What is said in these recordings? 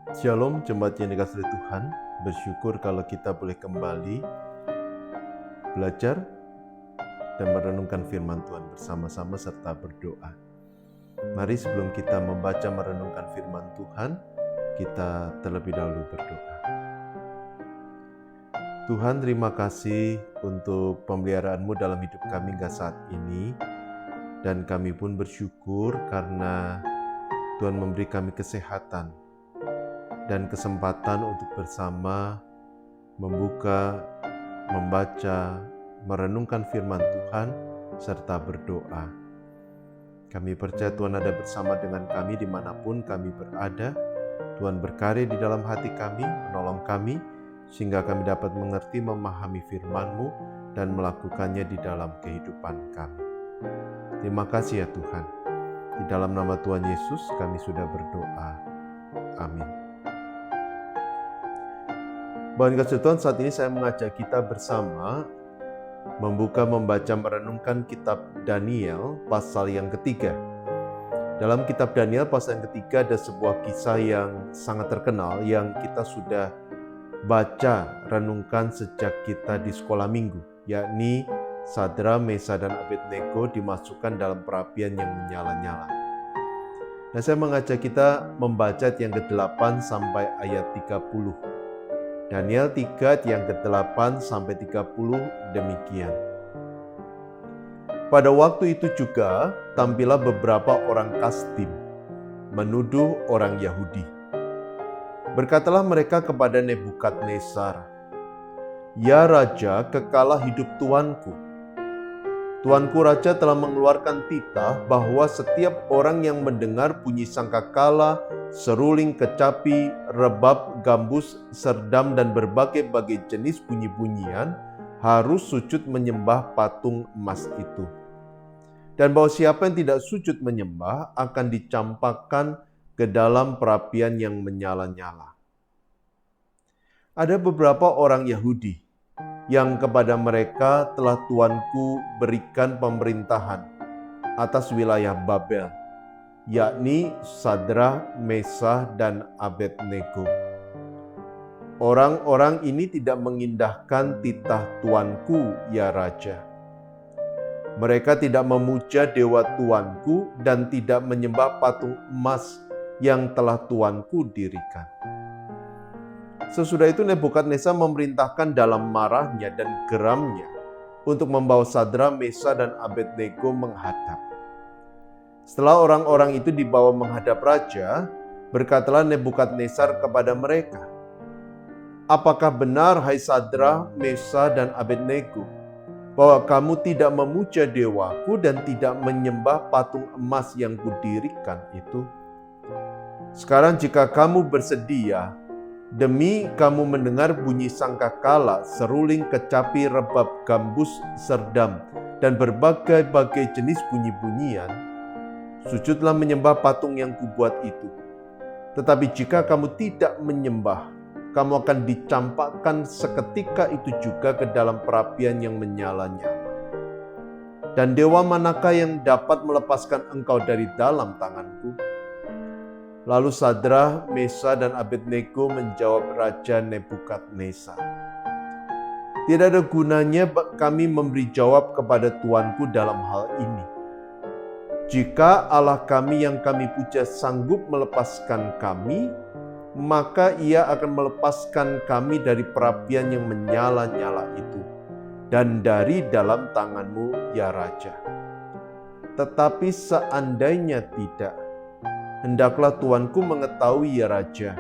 Shalom, jemaat yang dikasihi Tuhan. Bersyukur kalau kita boleh kembali belajar dan merenungkan firman Tuhan bersama-sama serta berdoa. Mari sebelum kita membaca merenungkan firman Tuhan, kita terlebih dahulu berdoa. Tuhan, terima kasih untuk pemeliharaan-Mu dalam hidup kami hingga saat ini. Dan kami pun bersyukur karena Tuhan memberi kami kesehatan dan kesempatan untuk bersama membuka, membaca, merenungkan firman Tuhan, serta berdoa. Kami percaya Tuhan ada bersama dengan kami dimanapun kami berada. Tuhan berkarya di dalam hati kami, menolong kami, sehingga kami dapat mengerti, memahami firman-Mu, dan melakukannya di dalam kehidupan kami. Terima kasih ya Tuhan. Di dalam nama Tuhan Yesus kami sudah berdoa. Amin. Bapak kasih Tuhan, saat ini saya mengajak kita bersama membuka, membaca, merenungkan kitab Daniel pasal yang ketiga. Dalam kitab Daniel pasal yang ketiga ada sebuah kisah yang sangat terkenal yang kita sudah baca, renungkan sejak kita di sekolah minggu, yakni Sadra, Mesa, dan Abednego dimasukkan dalam perapian yang menyala-nyala. Nah, saya mengajak kita membaca yang ke-8 sampai ayat 30. Daniel 3 yang ke-8 sampai 30 demikian. Pada waktu itu juga tampillah beberapa orang Kasdim menuduh orang Yahudi. Berkatalah mereka kepada Nebukadnezar, "Ya Raja, kekalah hidup Tuanku. Tuanku Raja telah mengeluarkan titah bahwa setiap orang yang mendengar bunyi sangkakala, seruling, kecapi, rebab, gambus, serdam, dan berbagai-bagai jenis bunyi-bunyian harus sujud menyembah patung emas itu. Dan bahwa siapa yang tidak sujud menyembah akan dicampakkan ke dalam perapian yang menyala-nyala." Ada beberapa orang Yahudi yang kepada mereka telah Tuanku berikan pemerintahan atas wilayah Babel, yakni Sadra, Mesa, dan Abednego. Orang-orang ini tidak mengindahkan titah Tuanku, ya Raja. Mereka tidak memuja dewa Tuanku dan tidak menyembah patung emas yang telah Tuanku dirikan. Sesudah itu Nebukadnezar memerintahkan dalam marahnya dan geramnya untuk membawa Sadra, Mesa, dan Abednego menghadap. Setelah orang-orang itu dibawa menghadap raja, berkatalah Nebukadnezar kepada mereka, "Apakah benar, hai Sadra, Mesa, dan Abednego, bahwa kamu tidak memuja dewaku dan tidak menyembah patung emas yang kudirikan itu? Sekarang jika kamu bersedia, demi kamu mendengar bunyi sangkakala, seruling, kecapi, rebab, gambus, serdam, dan berbagai-bagai jenis bunyi-bunyian, sujudlah menyembah patung yang kubuat itu. Tetapi jika kamu tidak menyembah, kamu akan dicampakkan seketika itu juga ke dalam perapian yang menyala-nyala. Dan dewa manakah yang dapat melepaskan engkau dari dalam tanganku?" Lalu Sadra, Mesa, dan Abednego menjawab Raja Nebukadnezar, "Tidak ada gunanya kami memberi jawab kepada Tuanku dalam hal ini. Jika Allah kami yang kami puja sanggup melepaskan kami, maka Ia akan melepaskan kami dari perapian yang menyala-nyala itu dan dari dalam tanganmu, ya Raja. Tetapi seandainya tidak, hendaklah Tuanku mengetahui, ya Raja,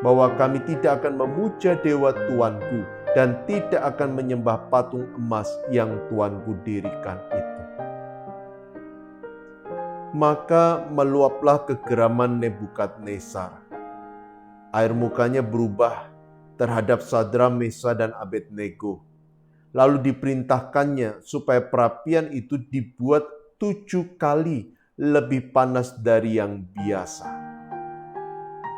bahwa kami tidak akan memuja dewa Tuanku dan tidak akan menyembah patung emas yang Tuanku dirikan itu." Maka meluaplah kegeraman Nebukadnezar. Air mukanya berubah terhadap Sadra, Mesa, dan Abednego. Lalu diperintahkannya supaya perapian itu dibuat 7 kali lebih panas dari yang biasa.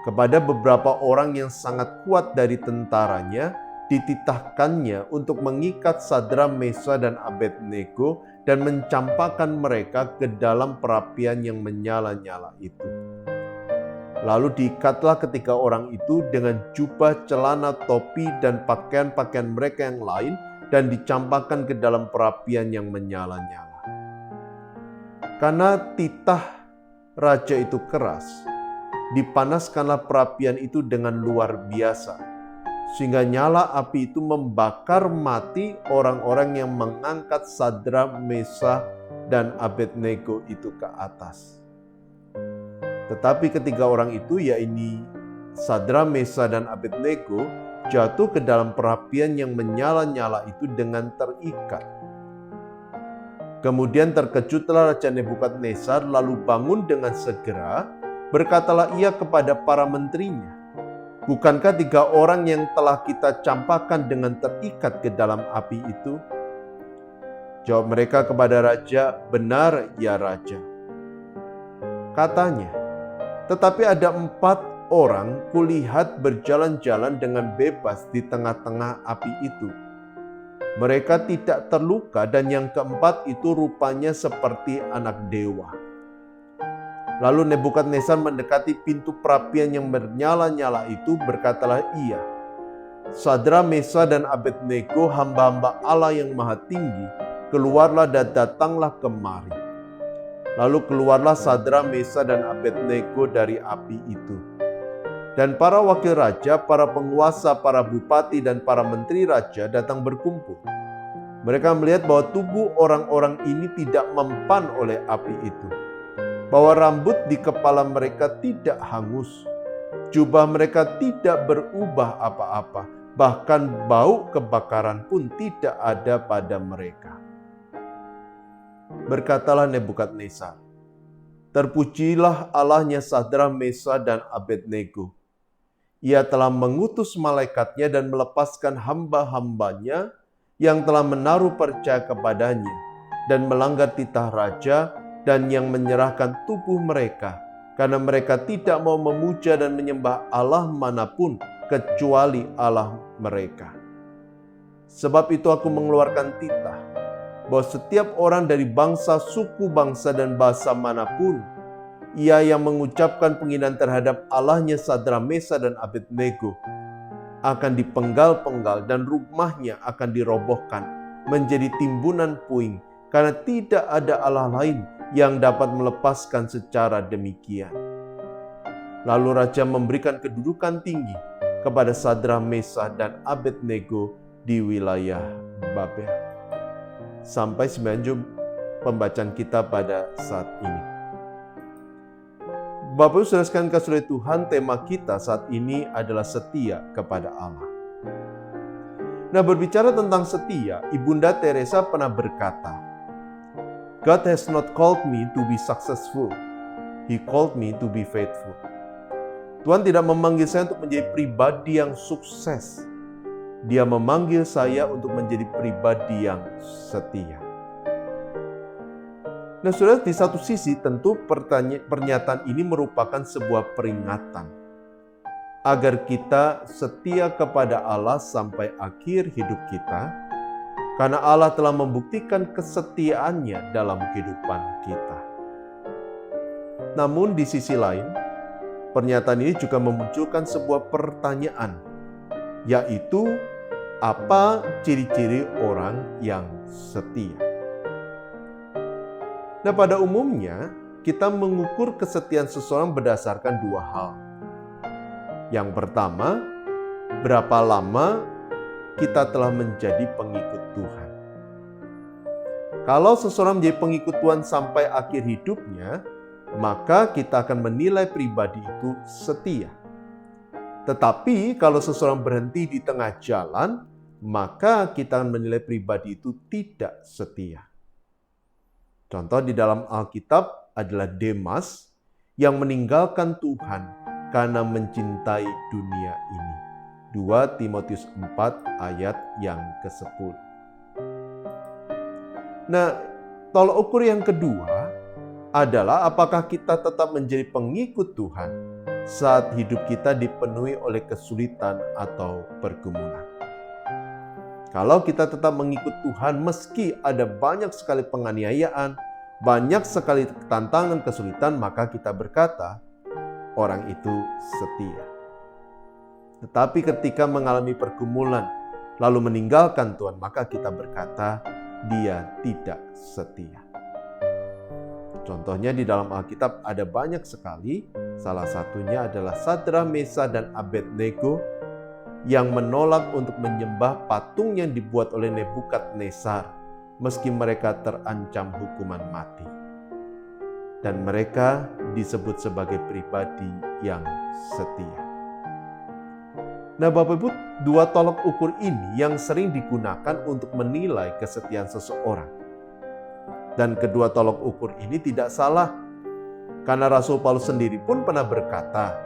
Kepada beberapa orang yang sangat kuat dari tentaranya, dititahkannya untuk mengikat Sadra, Mesa, dan Abednego dan mencampakkan mereka ke dalam perapian yang menyala-nyala itu. Lalu diikatlah ketiga orang itu dengan jubah, celana, topi, dan pakaian-pakaian mereka yang lain dan dicampakkan ke dalam perapian yang menyala-nyala. Karena titah raja itu keras, dipanaskanlah perapian itu dengan luar biasa, sehingga nyala api itu membakar mati orang-orang yang mengangkat Sadrak, Mesakh, dan Abednego itu ke atas. Tetapi ketiga orang itu, yaitu Sadrak, Mesakh, dan Abednego, jatuh ke dalam perapian yang menyala-nyala itu dengan terikat. Kemudian terkejutlah Raja Nebukadnezar, lalu bangun dengan segera, berkatalah ia kepada para menterinya, "Bukankah tiga orang yang telah kita campakkan dengan terikat ke dalam api itu?" Jawab mereka kepada raja, "Benar, ya raja." Katanya, "Tetapi ada 4 orang kulihat berjalan-jalan dengan bebas di tengah-tengah api itu. Mereka tidak terluka dan yang keempat itu rupanya seperti anak dewa." Lalu Nebukadnezar mendekati pintu perapian yang menyala-nyala itu, berkatalah ia, "Sadrak, Mesakh, dan Abednego, hamba-hamba Allah yang Maha Tinggi, keluarlah dan datanglah kemari." Lalu keluarlah Sadrak, Mesakh, dan Abednego dari api itu. Dan para wakil raja, para penguasa, para bupati, dan para menteri raja datang berkumpul. Mereka melihat bahwa tubuh orang-orang ini tidak mempan oleh api itu, bahwa rambut di kepala mereka tidak hangus, jubah mereka tidak berubah apa-apa, bahkan bau kebakaran pun tidak ada pada mereka. Berkatalah Nebukadnezar, "Terpujilah Allahnya Sadrak, Mesakh, dan Abednego. Ia telah mengutus malaikatnya dan melepaskan hamba-hambanya yang telah menaruh percaya kepadanya dan melanggar titah raja, dan yang menyerahkan tubuh mereka karena mereka tidak mau memuja dan menyembah Allah manapun kecuali Allah mereka. Sebab itu aku mengeluarkan titah bahwa setiap orang dari bangsa, suku, bangsa, dan bahasa manapun, ia yang mengucapkan penghinaan terhadap Allahnya Sadrak, Mesakh, dan Abednego akan dipenggal-penggal dan rumahnya akan dirobohkan menjadi timbunan puing, karena tidak ada Allah lain yang dapat melepaskan secara demikian." Lalu raja memberikan kedudukan tinggi kepada Sadrak, Mesakh, dan Abednego di wilayah Babel. Sampai semenjak pembacaan kita pada saat ini. Bapak Ibu saudara sekalian kasih oleh Tuhan, tema kita saat ini adalah setia kepada Allah. Nah, berbicara tentang setia, Ibunda Teresa pernah berkata, "God has not called me to be successful. He called me to be faithful." Tuhan tidak memanggil saya untuk menjadi pribadi yang sukses. Dia memanggil saya untuk menjadi pribadi yang setia. Nah, saudara, di satu sisi tentu pernyataan ini merupakan sebuah peringatan agar kita setia kepada Allah sampai akhir hidup kita, karena Allah telah membuktikan kesetiaannya dalam kehidupan kita. Namun di sisi lain, pernyataan ini juga memunculkan sebuah pertanyaan, yaitu apa ciri-ciri orang yang setia? Nah, pada umumnya kita mengukur kesetiaan seseorang berdasarkan 2 hal. Yang pertama, berapa lama kita telah menjadi pengikut Tuhan. Kalau seseorang menjadi pengikut Tuhan sampai akhir hidupnya, maka kita akan menilai pribadi itu setia. Tetapi kalau seseorang berhenti di tengah jalan, maka kita akan menilai pribadi itu tidak setia. Contoh di dalam Alkitab adalah Demas yang meninggalkan Tuhan karena mencintai dunia ini. 2 Timotius 4 ayat yang ke-10. Nah, tolak ukur yang kedua adalah apakah kita tetap menjadi pengikut Tuhan saat hidup kita dipenuhi oleh kesulitan atau pergumulan. Kalau kita tetap mengikut Tuhan meski ada banyak sekali penganiayaan, banyak sekali tantangan, kesulitan, maka kita berkata, orang itu setia. Tetapi ketika mengalami pergumulan, lalu meninggalkan Tuhan, maka kita berkata, dia tidak setia. Contohnya di dalam Alkitab ada banyak sekali. Salah satunya adalah Sadrak, Mesak, dan Abednego yang menolak untuk menyembah patung yang dibuat oleh Nebukadnezar, meski mereka terancam hukuman mati. Dan mereka disebut sebagai pribadi yang setia. Nah, Bapak Ibu, dua tolok ukur ini yang sering digunakan untuk menilai kesetiaan seseorang. Dan kedua tolok ukur ini tidak salah. Karena Rasul Paulus sendiri pun pernah berkata,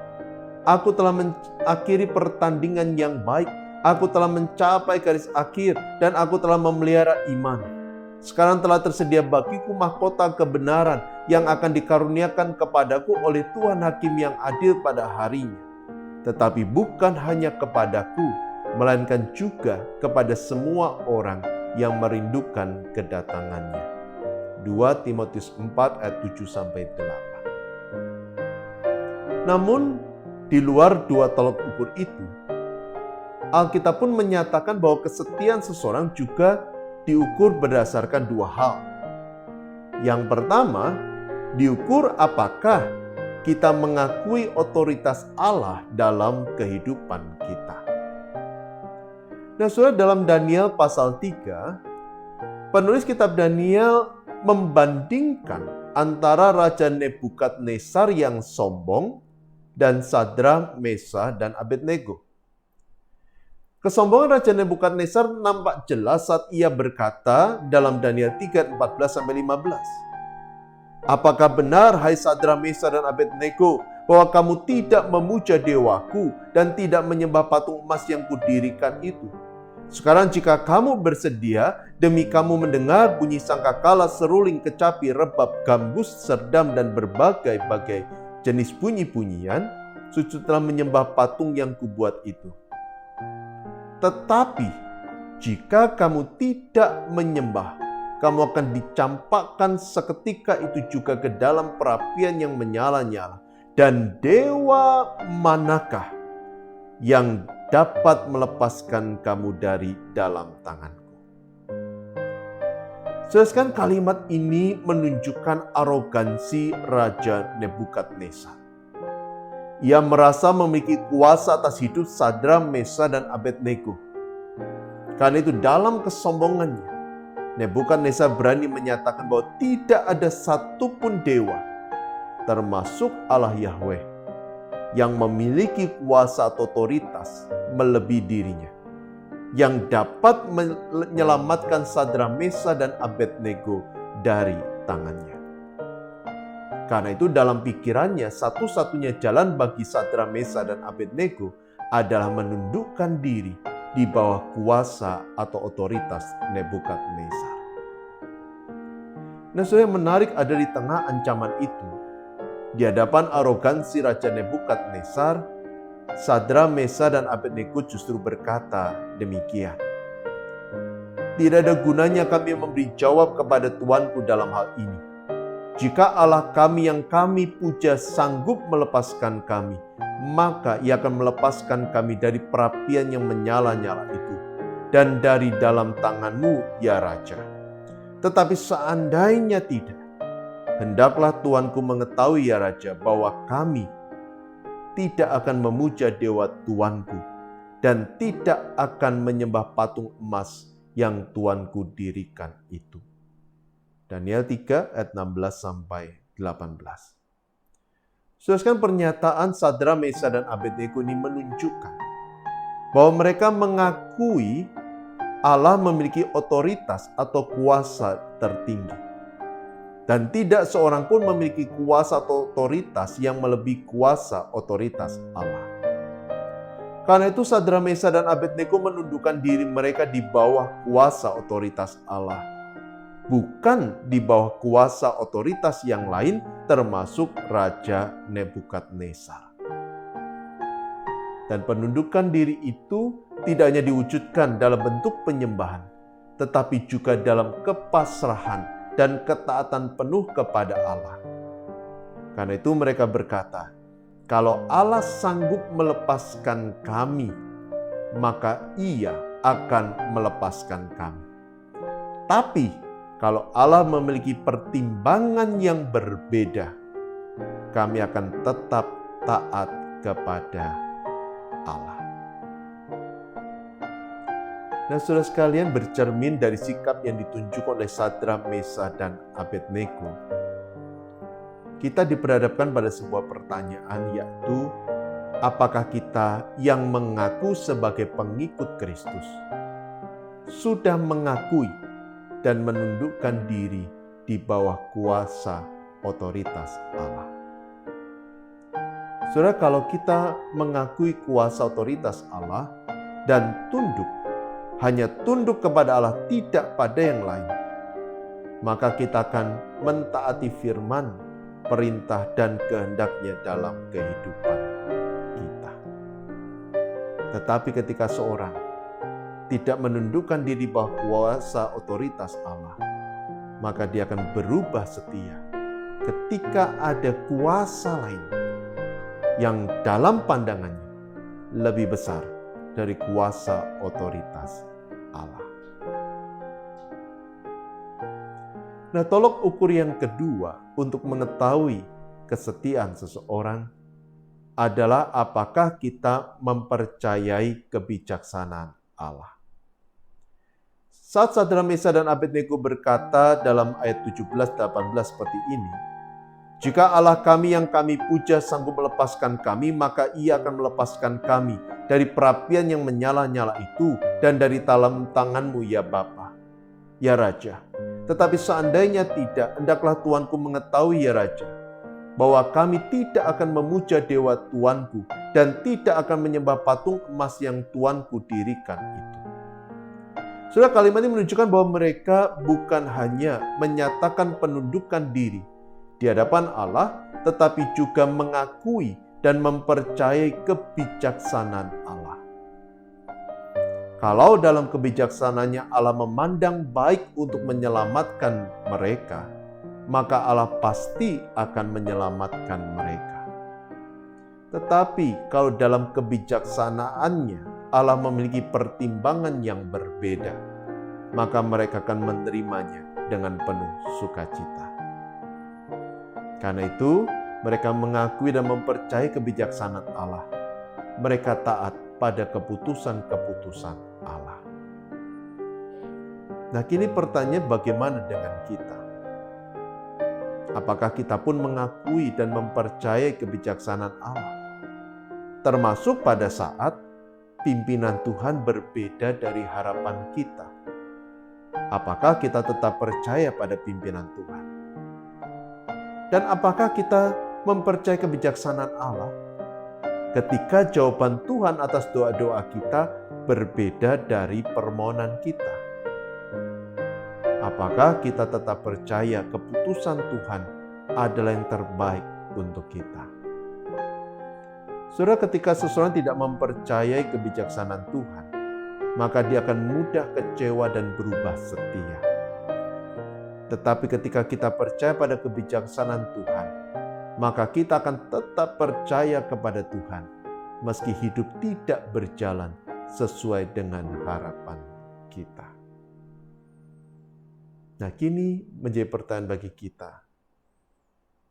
"Aku telah mengakhiri pertandingan yang baik, aku telah mencapai garis akhir, dan aku telah memelihara iman. Sekarang telah tersedia bagiku mahkota kebenaran yang akan dikaruniakan kepadaku oleh Tuhan Hakim yang adil pada harinya. Tetapi bukan hanya kepadaku, melainkan juga kepada semua orang yang merindukan kedatangannya." 2 Timotius 4 ayat 7-8. Namun, di luar dua tolok ukur itu, Alkitab pun menyatakan bahwa kesetiaan seseorang juga diukur berdasarkan dua hal. Yang pertama, diukur apakah kita mengakui otoritas Allah dalam kehidupan kita. Nah, saudara, dalam Daniel pasal 3, penulis kitab Daniel membandingkan antara Raja Nebukadnezar yang sombong dan Sadrak, Mesak, dan Abednego. Kesombongan Raja Nebukadnezar nampak jelas saat ia berkata dalam Daniel 3, 14-15. "Apakah benar, hai Sadrak, Mesak, dan Abednego, bahwa kamu tidak memuja dewaku dan tidak menyembah patung emas yang kudirikan itu? Sekarang jika kamu bersedia, demi kamu mendengar bunyi sangkakala, seruling, kecapi, rebab, gambus, serdam, dan berbagai-bagai jenis bunyi-bunyian, sujud telah menyembah patung yang kubuat itu. Tetapi jika kamu tidak menyembah, kamu akan dicampakkan seketika itu juga ke dalam perapian yang menyala-nyala. Dan dewa manakah yang dapat melepaskan kamu dari dalam tanganku?" Sekarang kalimat ini menunjukkan arogansi Raja Nebukadnezar. Ia merasa memiliki kuasa atas hidup Sadrak, Mesak, dan Abednego. Karena itu dalam kesombongannya, Nebukadnezar berani menyatakan bahwa tidak ada satupun dewa, termasuk Allah Yahweh, yang memiliki kuasa atau otoritas melebihi dirinya, yang dapat menyelamatkan Sadrak, Mesak, dan Abednego dari tangannya. Karena itu dalam pikirannya, satu-satunya jalan bagi Sadrak, Mesak, dan Abednego adalah menundukkan diri di bawah kuasa atau otoritas Nebukadnezar. Nah, yang menarik ada di tengah ancaman itu, di hadapan arogansi Raja Nebukadnezar, Sadrak, Mesak, dan Abednego justru berkata demikian, "Tidak ada gunanya kami memberi jawab kepada Tuanku dalam hal ini. Jika Allah kami yang kami puja sanggup melepaskan kami, maka Ia akan melepaskan kami dari perapian yang menyala-nyala itu dan dari dalam tanganmu, ya Raja. Tetapi seandainya tidak, hendaklah Tuanku mengetahui, ya Raja, bahwa kami tidak akan memuja dewa Tuanku dan tidak akan menyembah patung emas yang Tuanku dirikan itu." Daniel 3 ayat 16-18. Saudara, pernyataan Sadrak, Mesak, dan Abednego ini menunjukkan bahwa mereka mengakui Allah memiliki otoritas atau kuasa tertinggi. Dan tidak seorang pun memiliki kuasa atau otoritas yang melebihi kuasa otoritas Allah. Karena itu Sadrak, Mesak, dan Abednego menundukkan diri mereka di bawah kuasa otoritas Allah, bukan di bawah kuasa otoritas yang lain, termasuk Raja Nebukadnezar. Dan penundukan diri itu tidak hanya diwujudkan dalam bentuk penyembahan, tetapi juga dalam kepasrahan dan ketaatan penuh kepada Allah. Karena itu mereka berkata, Kalau Allah sanggup melepaskan kami, maka Ia akan melepaskan kami. Tapi kalau Allah memiliki pertimbangan yang berbeda, kami akan tetap taat kepada Allah. Nah, saudara sekalian, bercermin dari sikap yang ditunjukkan oleh Sadrak, Mesah, dan Abednego, kita diperhadapkan pada sebuah pertanyaan, yaitu apakah kita yang mengaku sebagai pengikut Kristus sudah mengakui dan menundukkan diri di bawah kuasa otoritas Allah? Saudara, kalau kita mengakui kuasa otoritas Allah dan hanya tunduk kepada Allah, tidak pada yang lain, maka kita akan mentaati firman, perintah, dan kehendak-Nya dalam kehidupan kita. Tetapi ketika seorang tidak menundukkan diri bawah kuasa otoritas Allah, maka dia akan berubah setia ketika ada kuasa lain yang dalam pandangannya lebih besar dari kuasa otoritas Allah. Nah, tolok ukur yang kedua untuk mengetahui kesetiaan seseorang adalah apakah kita mempercayai kebijaksanaan Allah. Saat Sadrak, Mesah, dan Abednego berkata dalam ayat 17-18 seperti ini, "Jika Allah kami yang kami puja sanggup melepaskan kami, maka Ia akan melepaskan kami dari perapian yang menyala-nyala itu dan dari dalam tangan-Mu, ya Bapa, ya Raja. Tetapi seandainya tidak, hendaklah Tuanku mengetahui, ya Raja, bahwa kami tidak akan memuja dewa Tuanku dan tidak akan menyembah patung emas yang Tuanku dirikan itu." Saudara, kalimat ini menunjukkan bahwa mereka bukan hanya menyatakan penundukan diri di hadapan Allah, tetapi juga mengakui dan mempercayai kebijaksanaan Allah. Kalau dalam kebijaksanaannya Allah memandang baik untuk menyelamatkan mereka, maka Allah pasti akan menyelamatkan mereka. Tetapi kalau dalam kebijaksanaannya Allah memiliki pertimbangan yang berbeda, maka mereka akan menerimanya dengan penuh sukacita. Karena itu, mereka mengakui dan mempercayai kebijaksanaan Allah. Mereka taat pada keputusan-keputusan Allah. Nah, kini pertanyaan, bagaimana dengan kita? Apakah kita pun mengakui dan mempercayai kebijaksanaan Allah? Termasuk pada saat pimpinan Tuhan berbeda dari harapan kita. Apakah kita tetap percaya pada pimpinan Tuhan? Dan apakah kita mempercayai kebijaksanaan Allah ketika jawaban Tuhan atas doa-doa kita berbeda dari permohonan kita? Apakah kita tetap percaya keputusan Tuhan adalah yang terbaik untuk kita? Saudara, ketika seseorang tidak mempercayai kebijaksanaan Tuhan, maka dia akan mudah kecewa dan berubah setia. Tetapi ketika kita percaya pada kebijaksanaan Tuhan, maka kita akan tetap percaya kepada Tuhan, meski hidup tidak berjalan sesuai dengan harapan kita. Nah, kini menjadi pertanyaan bagi kita.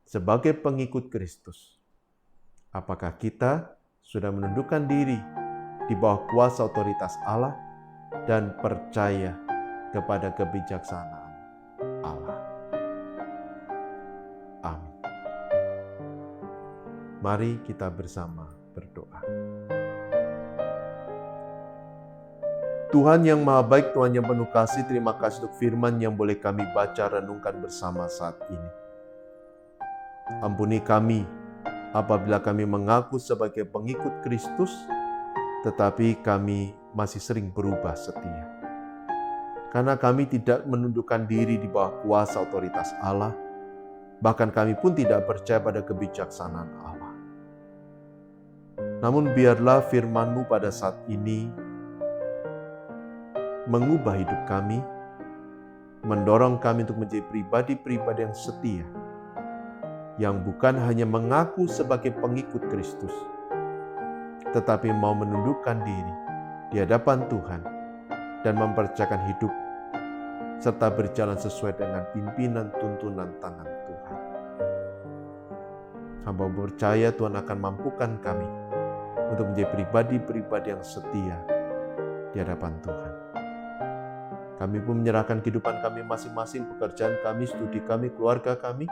Sebagai pengikut Kristus, apakah kita sudah menundukkan diri di bawah kuasa otoritas Allah dan percaya kepada kebijaksanaan Allah? Amin. Mari kita bersama berdoa. Tuhan yang Maha Baik, Tuhan yang penuh kasih, terima kasih untuk firman yang boleh kami baca renungkan bersama saat ini. Ampuni kami apabila kami mengaku sebagai pengikut Kristus, tetapi kami masih sering berubah setia. Karena kami tidak menundukkan diri di bawah kuasa otoritas Allah, bahkan kami pun tidak percaya pada kebijaksanaan Allah. Namun biarlah firman-Mu pada saat ini mengubah hidup kami, mendorong kami untuk menjadi pribadi-pribadi yang setia, yang bukan hanya mengaku sebagai pengikut Kristus, tetapi mau menundukkan diri di hadapan Tuhan dan mempercayakan hidup serta berjalan sesuai dengan pimpinan tuntunan tangan Tuhan. Hamba percaya Tuhan akan mampukan kami untuk menjadi pribadi-pribadi yang setia di hadapan Tuhan. Kami pun menyerahkan kehidupan kami masing-masing, pekerjaan kami, studi kami, keluarga kami.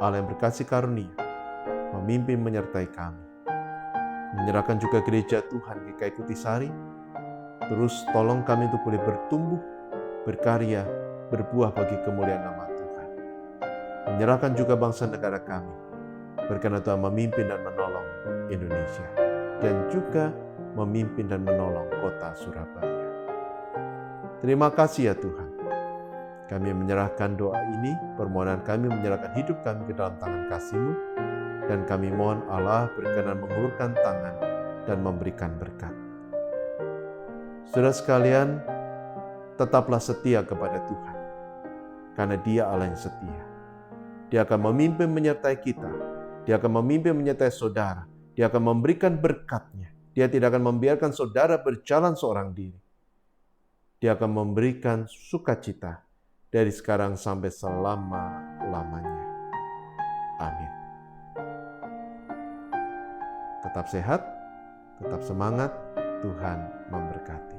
Allah yang berkasih karunia memimpin menyertai kami. Menyerahkan juga gereja Tuhan GKI Kutisari. Terus tolong kami untuk boleh bertumbuh, berkarya, berbuah bagi kemuliaan nama Tuhan. Menyerahkan juga bangsa negara kami. Berkenan Tuhan memimpin dan menolong Indonesia. Dan juga memimpin dan menolong kota Surabaya. Terima kasih ya Tuhan. Kami menyerahkan doa ini, permohonan kami menyerahkan hidup kami ke dalam tangan kasih-Mu, dan kami mohon Allah berkenan mengulurkan tangan dan memberikan berkat. Saudara sekalian, tetaplah setia kepada Tuhan, karena Dia Allah yang setia. Dia akan memimpin menyertai kita, Dia akan memimpin menyertai saudara, Dia akan memberikan berkat-Nya. Dia tidak akan membiarkan saudara berjalan seorang diri. Dia akan memberikan sukacita dari sekarang sampai selama-lamanya. Amin. Tetap sehat, tetap semangat, Tuhan memberkati.